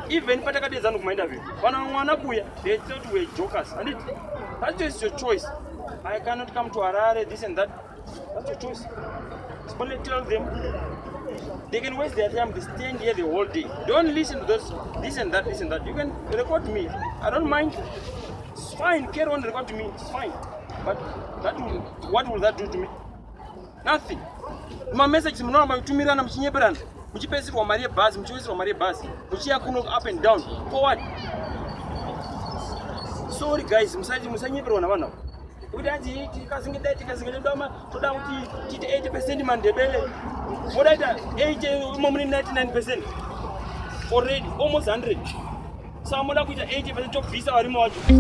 Even patakadezana kumaenda vile vana kuya they thought we jokers and that's just your choice. I cannot come to Harare, this and that. That's your choice. Only tell them they can waste their time. They stand here the whole day. Don't listen to those this and that. You can record me. I don't mind. It's fine. Carry on, record to me. It's fine. But what will that do to me? Nothing. My message is no. My tumira na mchinyebrand. Mchipesi kwa Maria bus. Mchipesi kwa Maria bus. Mchia kuno up and down. For what? Sorry guys. Msanyebro na wana. Udaji tikazingida ndoma toda uti 80% mandebele. Modaita 99% already almost 100. So I'm going to 80% of visa or remote to